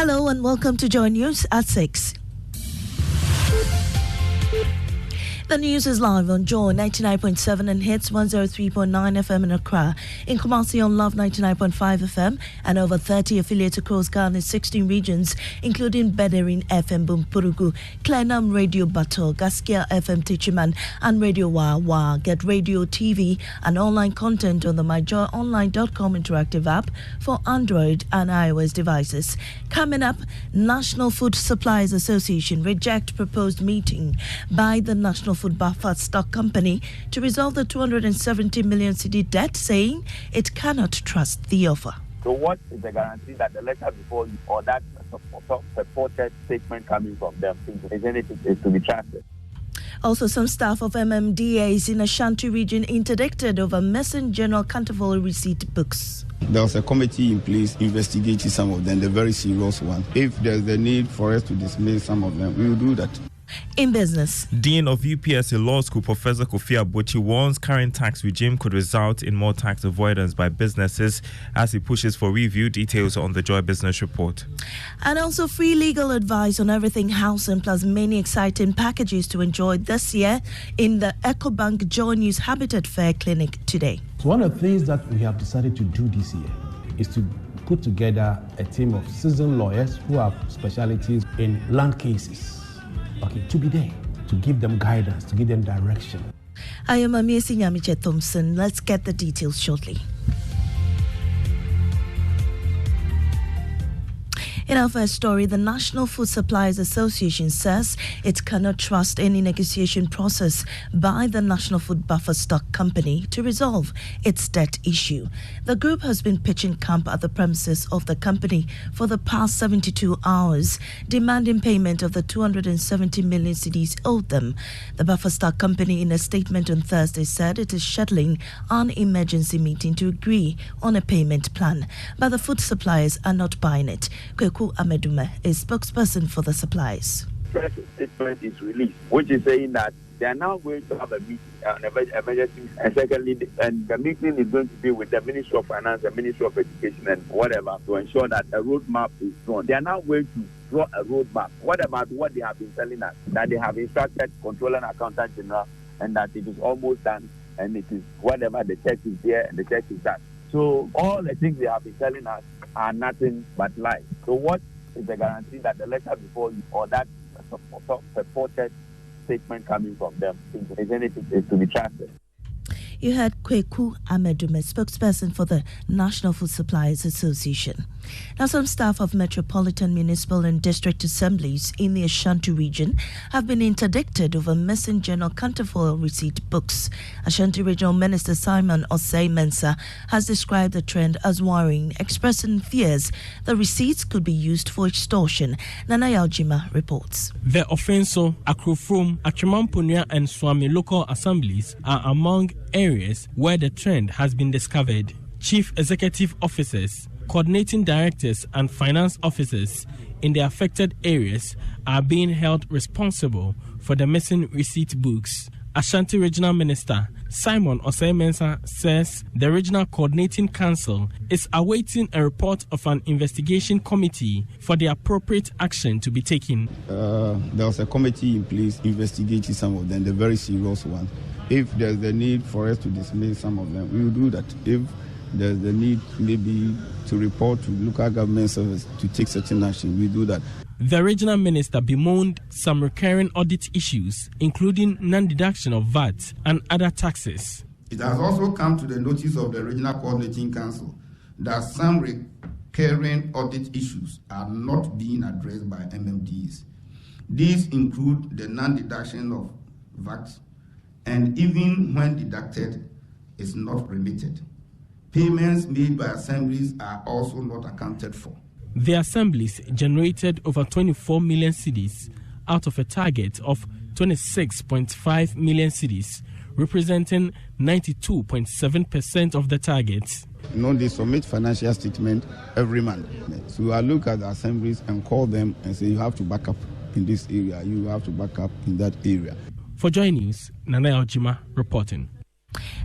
Hello and welcome to Joy News at 6. The news is live on Joy 99.7 and hits 103.9 FM in Accra, in Kumasi on Love 99.5 FM, and over 30 affiliates across Ghana's 16 regions, including Bederin FM Bumpurugu, Klenam Radio Bato, Gaskia FM Tichiman, and Radio Wawa. Get radio, TV, and online content on the myjoyonline.com interactive app for Android and iOS devices. Coming up, National Food Suppliers Association reject proposed meeting by the National Food Buffer Stock Company to resolve the 270 million cedi debt, saying it cannot trust the offer. So what is the guarantee that the letter before you or that purported statement coming from them is anything is to be trusted? Also, some staff of MMDAs in Ashanti region interdicted over missing General Counterfoil receipt books. There was a committee in place investigating some of them, the very serious ones. If there's the need for us to dismiss some of them, we will do that. In business, Dean of UPSC Law School Professor Kofi Abuchi warns current tax regime could result in more tax avoidance by businesses as he pushes for review. Details on the Joy Business Report. And also free legal advice on everything housing, plus many exciting packages to enjoy this year in the EcoBank Joy News Habitat Fair Clinic today. So one of the things that we have decided to do this year is to put together a team of seasoned lawyers who have specialties in land cases. Okay, to be there, to give them guidance, to give them direction. I am Amiesi Nyamiche Thompson. Let's get the details shortly. In our first story, the National Food Suppliers Association says it cannot trust any negotiation process by the National Food Buffer Stock Company to resolve its debt issue. The group has been pitching camp at the premises of the company for the past 72 hours, demanding payment of the 270 million cedis owed them. The Buffer Stock Company, in a statement on Thursday, said it is scheduling an emergency meeting to agree on a payment plan, but the food suppliers are not buying it. Kweku Amedume is spokesperson for the suppliers. First statement is released, which is saying that they are now going to have a meeting, an emergency, and secondly, and the meeting is going to be with the Ministry of Finance, the Ministry of Education, and whatever, to ensure that a roadmap is drawn. They are now going to draw a roadmap. What about what they have been telling us? That they have instructed Controller and Accountant General, and that it is almost done, and it is whatever, the check is there and the check is done. So all the things they have been telling us are nothing but lies. So what is the guarantee that the letter before you or that purported statement coming from them is anything is to be trusted? You heard Kweku Amedume, spokesperson for the National Food Suppliers Association. Now, some staff of metropolitan, municipal and district assemblies in the Ashanti region have been interdicted over missing General Counterfoil receipt books. Ashanti Regional Minister Simon Osei-Mensah has described the trend as worrying, expressing fears the receipts could be used for extortion. Nana Yaljima reports. The Offenso, Akrofrom, Achimampunia and Swami local assemblies are among areas where the trend has been discovered. Chief executive officers, coordinating directors and finance officers in the affected areas are being held responsible for the missing receipt books. Ashanti Regional Minister Simon Osei-Mensah says the Regional Coordinating Council is awaiting a report of an investigation committee for the appropriate action to be taken. There was a committee in place investigating some of them, the very serious ones. If there's the need for us to dismiss some of them, we will do that. If there's the need maybe to report to local government service to take certain action, we do that. The regional minister bemoaned some recurring audit issues, including non-deduction of VAT and other taxes. It has also come to the notice of the Regional Coordinating Council that some recurring audit issues are not being addressed by MMDs. These include the non-deduction of VAT, and even when deducted, is not remitted. Payments made by assemblies are also not accounted for. The assemblies generated over 24 million cedis out of a target of 26.5 million cedis, representing 92.7% of the target. They submit financial statement every month. So I look at the assemblies and call them and say, you have to back up in this area, you have to back up in that area. For Joy News, Nana Yaljima reporting.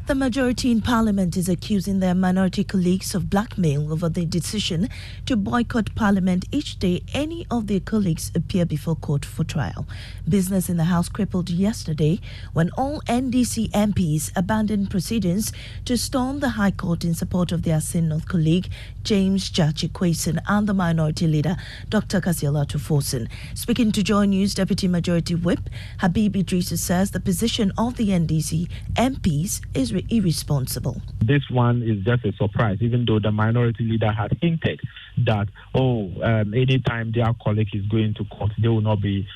The majority in Parliament is accusing their minority colleagues of blackmail over the decision to boycott Parliament each day any of their colleagues appear before court for trial. Business in the House crippled yesterday when all NDC MPs abandoned proceedings to storm the High Court in support of their Sin North colleague James Jachi Quayson and the Minority Leader Dr. Kasiola Tufosin. Speaking to Joy News, Deputy Majority Whip Habib Idris says the position of the NDC MPs is irresponsible. This one is just a surprise, even though the Minority Leader had hinted that, anytime their colleague is going to court, they will not be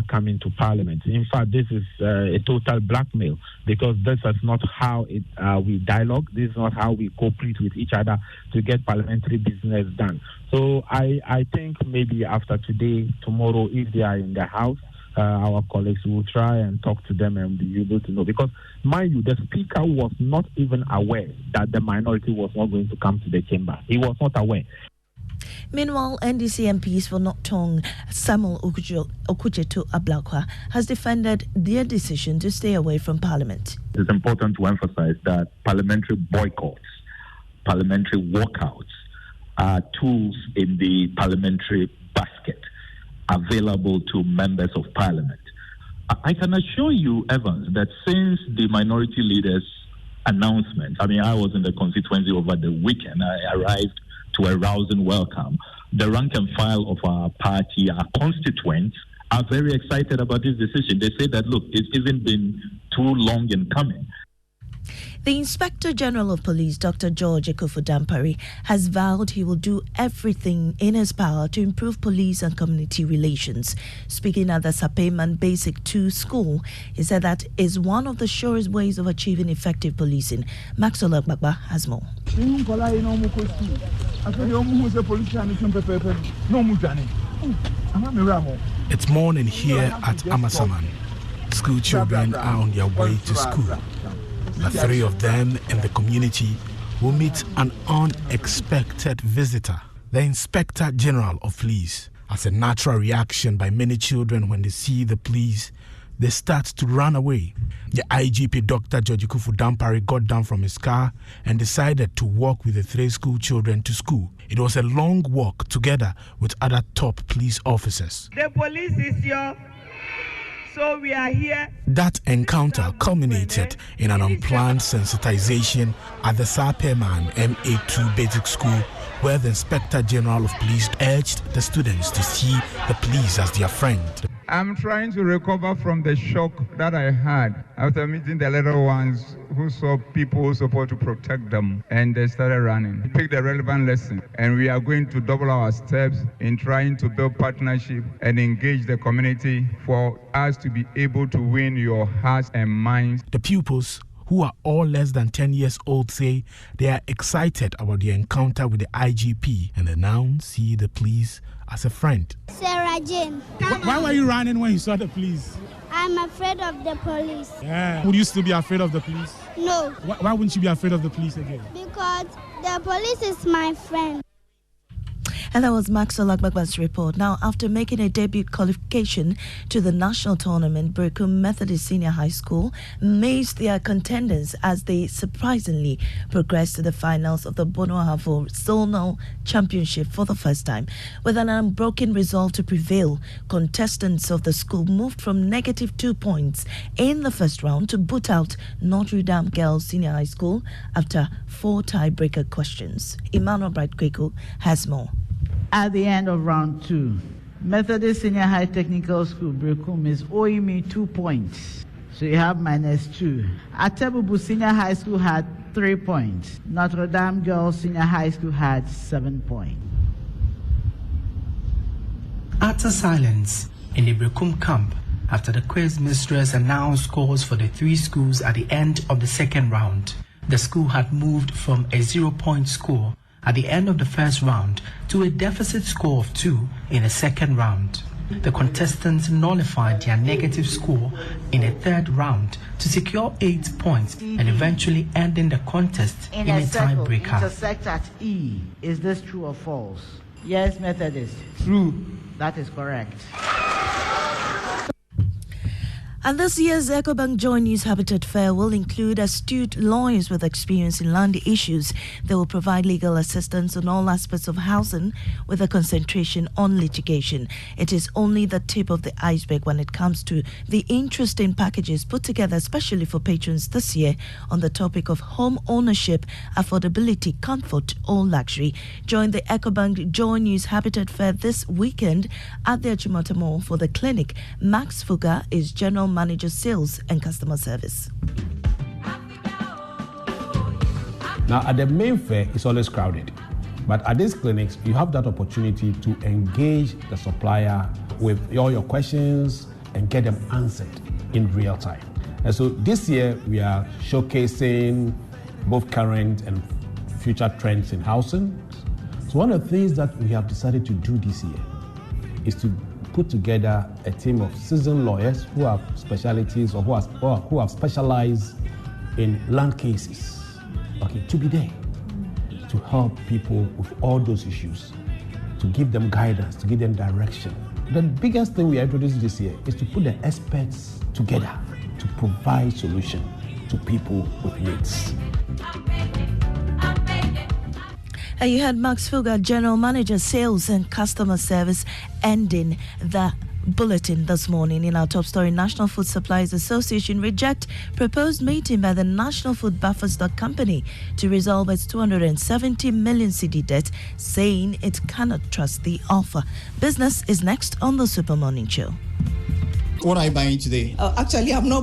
coming to Parliament. In fact, this is a total blackmail, because this is not how we dialogue. This is not how we cooperate with each other to get parliamentary business done. So I think maybe after today, tomorrow, if they are in the House, our colleagues will try and talk to them and be able to know. Because, mind you, the Speaker was not even aware that the minority was not going to come to the chamber. He was not aware. Meanwhile, NDC MPs for North Tongue, Samuel Okujeto Ablakwa, has defended their decision to stay away from Parliament. It's important to emphasize that parliamentary boycotts, parliamentary walkouts are tools in the parliamentary basket available to members of Parliament. I can assure you, Evans, that since the Minority Leader's announcement, I was in the constituency over the weekend. I arrived to a rousing welcome. The rank and file of our party, our constituents, are very excited about this decision. They say that, look, it hasn't been too long in coming. The Inspector General of Police, Dr. George Ekufu-Dampare, has vowed he will do everything in his power to improve police and community relations. Speaking at the Sapeiman Basic 2 school, he said that is one of the surest ways of achieving effective policing. Maxwell Agbagba has more. It's morning here at Amasaman. School children are on their way to school. The three of them in the community will meet an unexpected visitor, the Inspector General of Police. As a natural reaction by many children when they see the police, they start to run away. The IGP, Dr. George Ekufu-Dampare, got down from his car and decided to walk with the three school children to school. It was a long walk together with other top police officers. The police is here. So we are here. That encounter culminated in an unplanned sensitization at the Sapeiman MA2 Basic School, where the Inspector General of Police urged the students to see the police as their friend. I'm trying to recover from the shock that I had after meeting the little ones who saw people who supposed to protect them, and they started running. We picked the relevant lesson, and we are going to double our steps in trying to build partnership and engage the community for us to be able to win your hearts and minds. The pupils, who are all less than 10 years old, say they are excited about the encounter with the IGP, and they now see the police as a friend. Sarah Jane. Why were you running when you saw the police? I'm afraid of the police. Yeah. Would you still be afraid of the police? No. Why wouldn't you be afraid of the police again? Because the police is my friend. And that was Maxwell Agbagba's report. Now, after making a debut qualification to the national tournament, Brekum Methodist Senior High School amazed their contenders as they surprisingly progressed to the finals of the Bono Ahafo Zonal Championship for the first time. With an unbroken resolve to prevail, contestants of the school moved from -2 points in the first round to boot out Notre Dame Girls Senior High School after 4 tiebreaker questions. Emmanuel Bright-Kweko has more. At the end of round 2, Methodist Senior High Technical School Brekum is owing me 2 points. So you have -2. Atebubu Senior High School had 3 points. Notre Dame Girls Senior High School had 7 points. Utter silence in the Brekum camp after the quiz mistress announced scores for the 3 schools at the end of the second round. The school had moved from a 0-point score at the end of the first round to a deficit score of 2 in the second round. The contestants nullified their negative score in the third round to secure 8 points and eventually ending the contest in a tiebreaker. Intersect at E. Is this true or false? Yes, Methodist. True. That is correct. And this year's EcoBank Joy News Habitat Fair will include astute lawyers with experience in land issues. They will provide legal assistance on all aspects of housing with a concentration on litigation. It is only the tip of the iceberg when it comes to the interesting packages put together especially for patrons this year on the topic of home ownership, affordability, comfort or luxury. Join the EcoBank Joy News Habitat Fair this weekend at the Achimota Mall for the clinic. Max Fuga is General Manager Sales and Customer Service. Now, at the main fair, it's always crowded. But at these clinics, you have that opportunity to engage the supplier with all your questions and get them answered in real time. And so this year, we are showcasing both current and future trends in housing. So one of the things that we have decided to do this year is to put together a team of seasoned lawyers who have specialities or who have specialized in land cases, to be there to help people with all those issues, to give them guidance, to give them direction. The biggest thing we are introducing this year is to put the experts together to provide solutions to people with needs. And you had Max Fuga, General Manager, Sales and Customer Service, ending the bulletin this morning. In our top story, National Food Suppliers Association reject proposed meeting by the National Food Buffer Stock Company to resolve its 270 million cedi debt, saying it cannot trust the offer. Business is next on the Super Morning Show. What are you buying today? Actually, I'm not